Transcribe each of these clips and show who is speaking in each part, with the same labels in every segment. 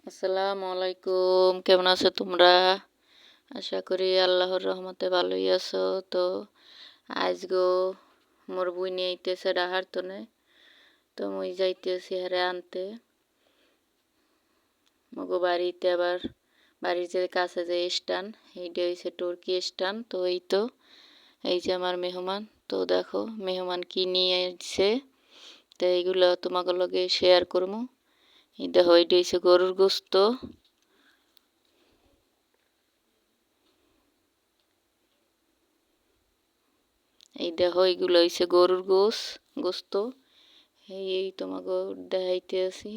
Speaker 1: আসসালামু আলাইকুম, কেমন আছো তোমরা? আশা করি আল্লাহর রহমতে ভালোই আছো। তো আজগো মোর বুইনে আইতেছে ডাহার তনে, তো মুই যাইতেছি হারে আনতে মগো বাড়িতে। আবার বাড়ির যে কাছে যে স্ট্যান্ড, এইটা হইছে টর্কি স্ট্যান্ড। তো এই যে আমার মেহমান। তো দেখো মেহমান কি নিয়ে আসছে, তো এইগুলো তোমাকে লগে শেয়ার করবো। এই দেখো এইটা হইছে গরুর গোস্ত। এই দেখো এইগুলো হইছে গরুর গোস্ত। এই তোমাকে দেখাইতে আছি।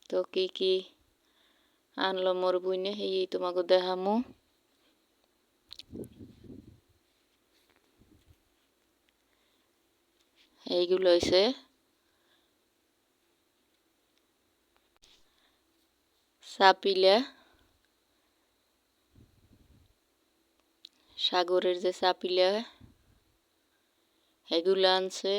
Speaker 1: তো কি কি আনলো মোর বুইনে এই তোমাকে দেখামু। এইগুলো হইছে চাপিলা, সাগরের যে চাপিলা এগুলো আনছে।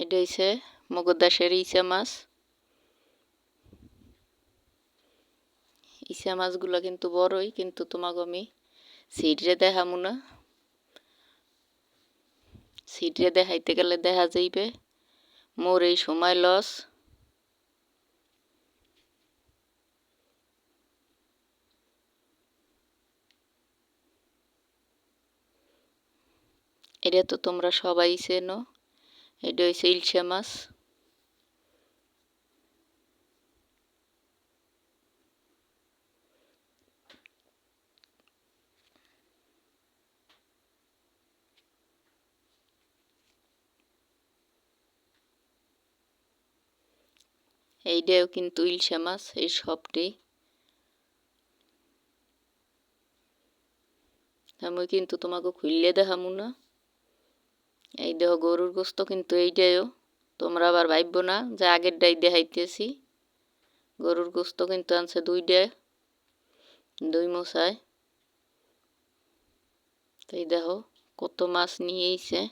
Speaker 1: এটা হইছে মগর দেশের ইচা মাছ। ইচা মাছগুলো কিন্তু বড়ই, কিন্তু তোমাকে আমি সিটরে দেখামু না। সিটরে দেখাইতে গেলে দেখা যাইবে মোর এই সময় লস। এটা তো তোমরা সবাই চেনো, এটা হইছে ইলশা মাছ। এইটাও কিন্তু ইলশা মাছ, এই সবটি। আমি কিন্তু তোমাকে খুললে দেখামু না। এই দেহ গরুর গোস্ত, কিন্তু এইটাও তোমরা আবার ভাবব না যে আগেরটাই দেখাইতেছি। গরুর গোস্ত কিন্তু আনছে দুই মশাই। এই দেখো কত মাছ নিয়ে আইছে।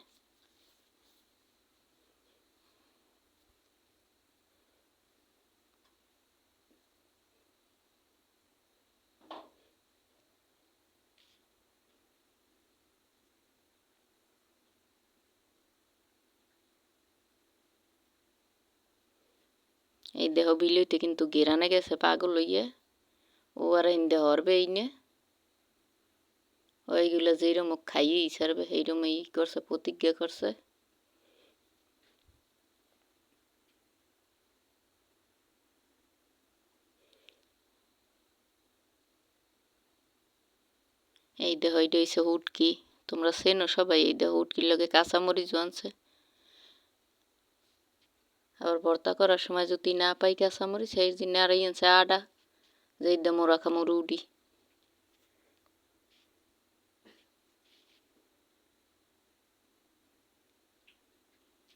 Speaker 1: এই দেহ বিলইতে কিন্তু গেরানে গেছে পাগল হইয়ে। ও আর হিন্দে হরবে এইনে ওইগুলো যেরম খাইয়ে ইসারবে সেইরম ই করছে, প্রতিজ্ঞা করছে। এই দেহ এইটা হইছে হুটকি, তোমরা চেনো সবাই। এই দেহ হুটকির লগে কাঁচামরিচ আনছে। আবার ভর্তা করার সময় যদি না পাই কাঁচামরিচ, সেই জন্য আর আনছে আডা, যে মোরা খামো রুডি।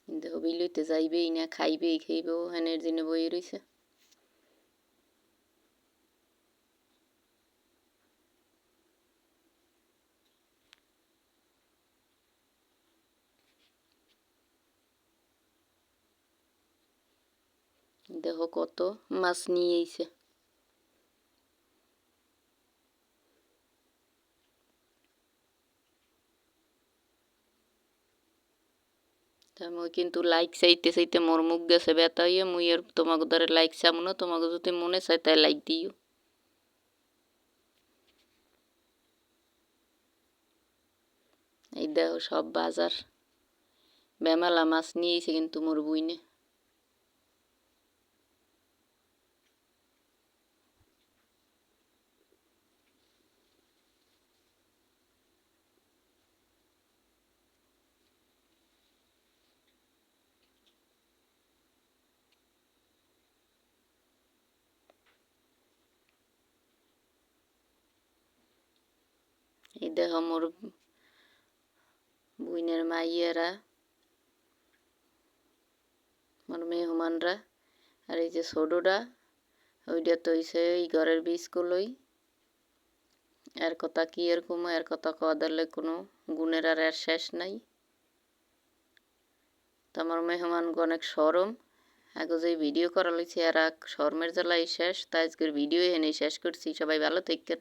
Speaker 1: দেখো বিলইতে যাইবেই না, খাইবেই খাইবে, ও হেনের জন্য বই রইছে। দেখো কত মাছ নিয়ে আইছে। মই কিন্তু লাইক চাইতে চাইতে মোর মুখ গেছে ব্যথা হইয়া। মুই আর তোমাকে ধরে লাইক চামু না, তোমাকে যদি মনে চায় তাই লাইক দিও। এই দেখো সব বাজার বেমালা মাছ নিয়েছে কিন্তু মোর বুইনে। এই দেখো মোর বুইনের মাইয়েরা, মোর মেহমানরা। আর এই যে ছোটটা, ওইটা তো হইছে এই ঘরের বীজগুলোই। এর কথা কি এরকম, এর কথা কওয়া দিলে কোনো গুণের আর শেষ নাই। তো আমার মেহমানকে অনেক শরম আগে যে ভিডিও করা লইছি আর শরমের জ্বালাই শেষ, তাই আজকের ভিডিও এনেই শেষ করছি। সবাই ভালো থাকেন।